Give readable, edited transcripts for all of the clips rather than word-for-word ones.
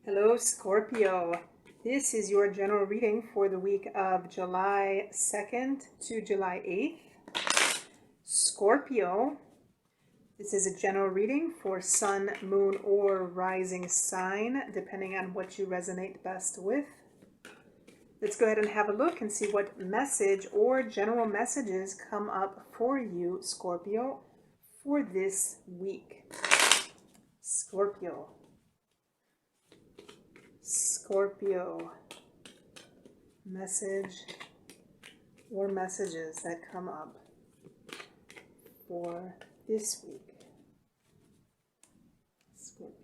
Hello, Scorpio. This is your general reading for the week of July 2nd to July 8th. Scorpio, this is a general reading for sun, moon, or rising sign, depending on what you resonate best with. Let's go ahead and have a look and see what message or general messages come up for you, Scorpio, for this week. Scorpio, message or messages that come up for this week. Scorpio.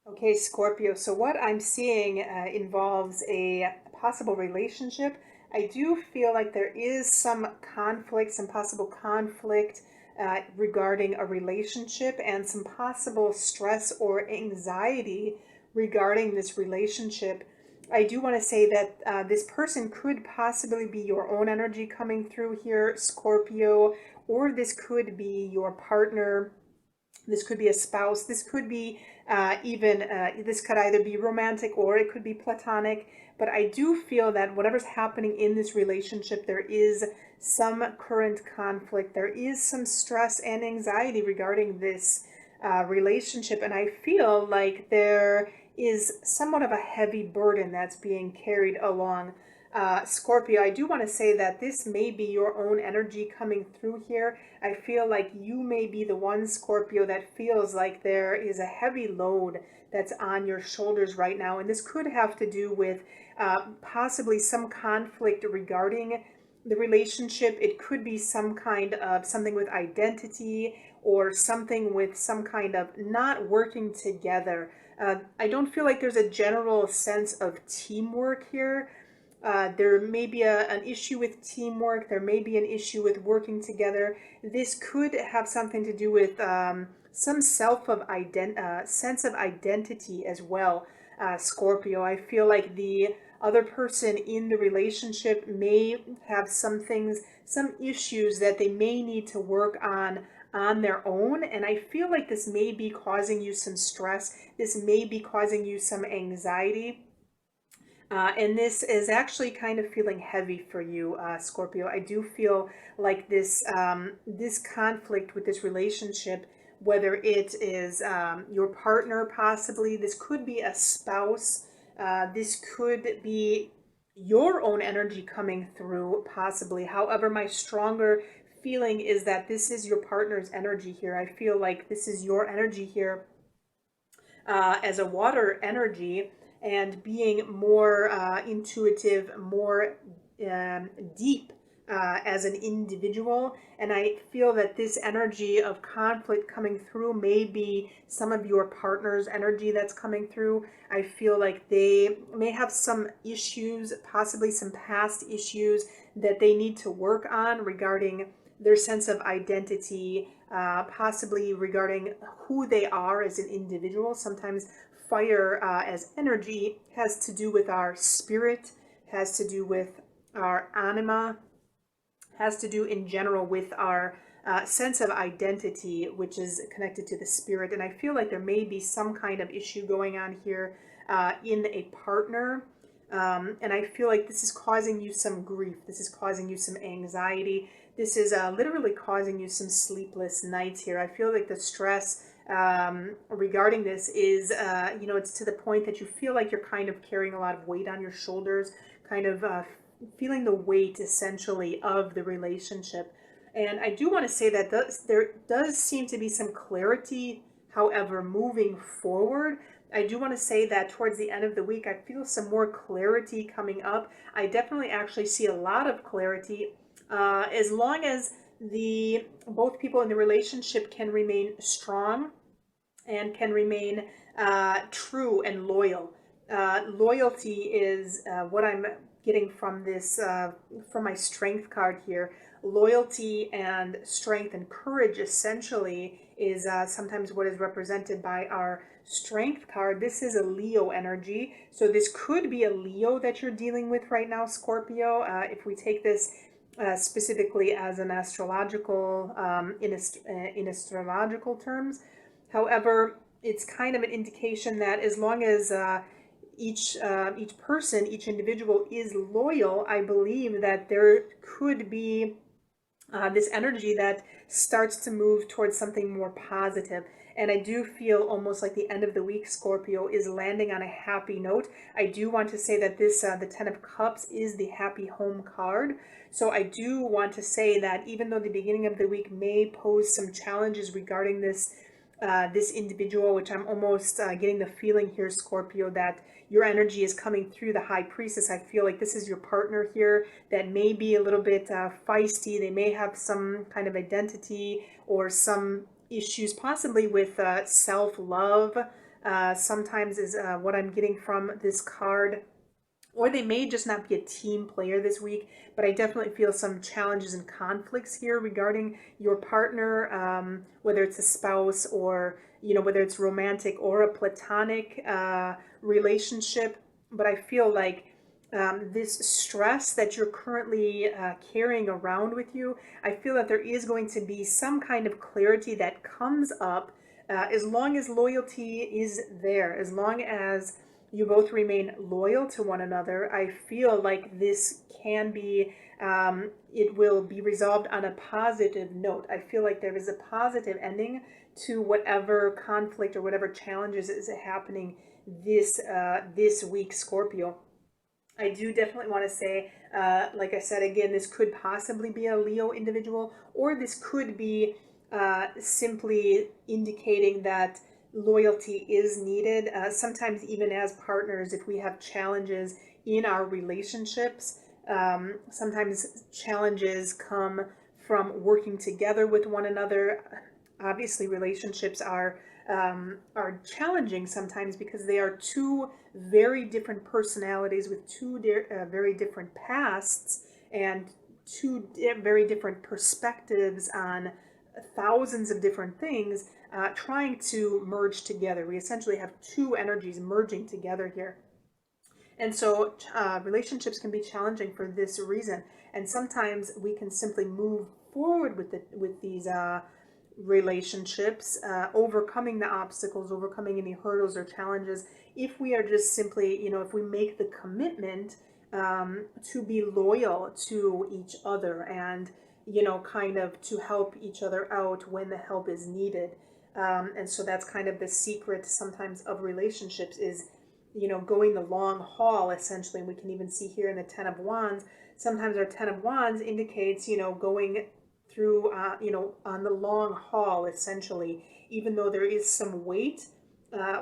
Okay, Scorpio, so what I'm seeing involves a possible relationship. I do feel like there is some conflict, some possible conflict regarding a relationship and some possible stress or anxiety regarding this relationship. I do want to say that this person could possibly be your own energy coming through here, Scorpio, or this could be your partner. This could be a spouse. This could be this could either be romantic or it could be platonic. But I do feel that whatever's happening in this relationship, there is some current conflict. There is some stress and anxiety regarding this relationship. And I feel like there is somewhat of a heavy burden that's being carried along. Scorpio, I do want to say that this may be your own energy coming through here. I feel like you may be the one, Scorpio, that feels like there is a heavy load that's on your shoulders right now. And this could have to do with possibly some conflict regarding the relationship. It could be some kind of something with identity or something with some kind of not working together. I don't feel like there's a general sense of teamwork here. There may be an issue with teamwork. There may be an issue with working together. This could have something to do with some sense of identity as well, Scorpio. I feel like the other person in the relationship may have some issues that they may need to work on their own. And I feel like this may be causing you some stress. This may be causing you some anxiety. And this is actually kind of feeling heavy for you, Scorpio. I do feel like this conflict with this relationship, whether it is your partner, possibly, this could be a spouse, this could be your own energy coming through, possibly. However, my stronger feeling is that this is your partner's energy here. I feel like this is your energy here as a water energy, and being more intuitive, more deep as an individual. And I feel that this energy of conflict coming through may be some of your partner's energy that's coming through. I feel like they may have some issues, possibly some past issues that they need to work on regarding their sense of identity, possibly regarding who they are as an individual. Sometimes fire as energy has to do with our spirit, has to do with our anima, has to do in general with our sense of identity, which is connected to the spirit. And I feel like there may be some kind of issue going on here in a partner. And I feel like this is causing you some grief. This is causing you some anxiety. This is literally causing you some sleepless nights here. I feel like the stress regarding this is, it's to the point that you feel like you're kind of carrying a lot of weight on your shoulders, kind of feeling the weight essentially of the relationship. And I do want to say that there does seem to be some clarity, however, moving forward. I do want to say that towards the end of the week, I feel some more clarity coming up. I definitely actually see a lot of clarity as long as both people in the relationship can remain strong and can remain true and loyal. Loyalty is what I'm getting from this, from my strength card here. Loyalty and strength and courage essentially is sometimes what is represented by our Strength card, this is a Leo energy. So this could be a Leo that you're dealing with right now, Scorpio. If we take this specifically as an astrological, in astrological terms. However, it's kind of an indication that as long as each person, each individual is loyal, I believe that there could be this energy that starts to move towards something more positive. And I do feel almost like the end of the week, Scorpio, is landing on a happy note. I do want to say that this, the Ten of Cups, is the happy home card. So I do want to say that even though the beginning of the week may pose some challenges regarding this individual, which I'm almost getting the feeling here, Scorpio, that your energy is coming through the High Priestess. I feel like this is your partner here that may be a little bit feisty. They may have some kind of identity or some issues, possibly with self-love. Sometimes is what I'm getting from this card. Or they may just not be a team player this week, but I definitely feel some challenges and conflicts here regarding your partner, whether it's a spouse or, whether it's romantic or a platonic relationship. But I feel like this stress that you're currently carrying around with you, I feel that there is going to be some kind of clarity that comes up as long as loyalty is there, as long as you both remain loyal to one another. I feel like this can be, it will be resolved on a positive note. I feel like there is a positive ending to whatever conflict or whatever challenges is happening this week, Scorpio. I do definitely want to say, like I said, again, this could possibly be a Leo individual, or this could be simply indicating that loyalty is needed. Sometimes even as partners, if we have challenges in our relationships, sometimes challenges come from working together with one another. Obviously, relationships are challenging sometimes because they are two very different personalities with two very different pasts and two very different perspectives on thousands of different things trying to merge together. We essentially have two energies merging together here. And so relationships can be challenging for this reason. And sometimes we can simply move forward with these relationships, overcoming the obstacles, overcoming any hurdles or challenges, if we are just simply, if we make the commitment to be loyal to each other and, kind of to help each other out when the help is needed. And so that's kind of the secret sometimes of relationships is, going the long haul, essentially. And we can even see here in the Ten of Wands, sometimes our Ten of Wands indicates, going through, on the long haul, essentially, even though there is some weight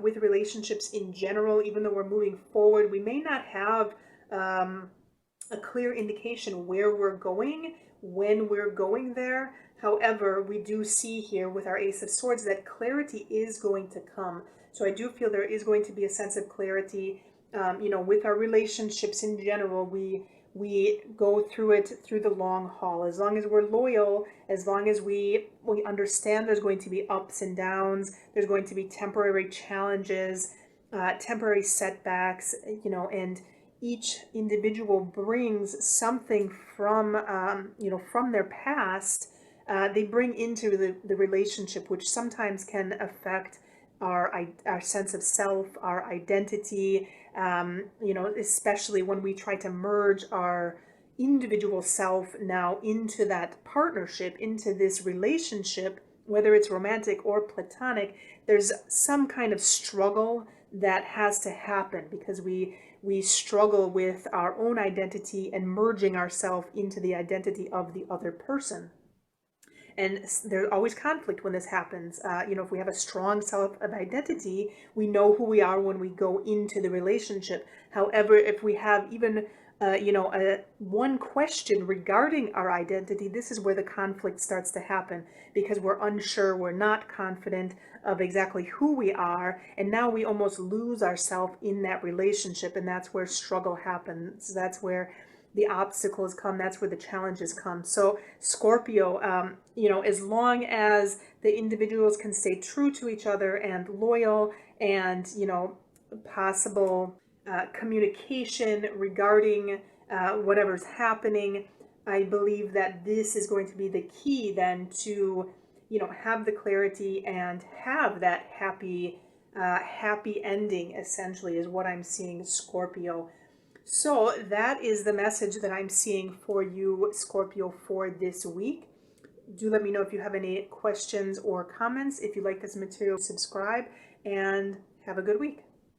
with relationships in general, even though we're moving forward, we may not have a clear indication where we're going when we're going there. However, we do see here with our Ace of Swords that clarity is going to come. So I do feel there is going to be a sense of clarity, with our relationships in general. We go through it through the long haul. As long as we're loyal, as long as we understand there's going to be ups and downs, there's going to be temporary challenges, temporary setbacks, and each individual brings something from, from their past. They bring into the relationship, which sometimes can affect our sense of self, our identity, especially when we try to merge our individual self now into that partnership, into this relationship, whether it's romantic or platonic. There's some kind of struggle that has to happen because we struggle with our own identity and merging ourselves into the identity of the other person. And there's always conflict when this happens. If we have a strong self of identity, we know who we are when we go into the relationship. However, if we have even, one question regarding our identity, this is where the conflict starts to happen because we're unsure, we're not confident of exactly who we are. And now we almost lose ourselves in that relationship. And that's where struggle happens. That's where the obstacles come, that's where the challenges come. So Scorpio, as long as the individuals can stay true to each other and loyal and, possible communication regarding whatever's happening. I believe that this is going to be the key then to, have the clarity and have that happy ending, essentially, is what I'm seeing, Scorpio. So that is the message that I'm seeing for you, Scorpio, for this week. Do let me know if you have any questions or comments. If you like this material, subscribe, and have a good week.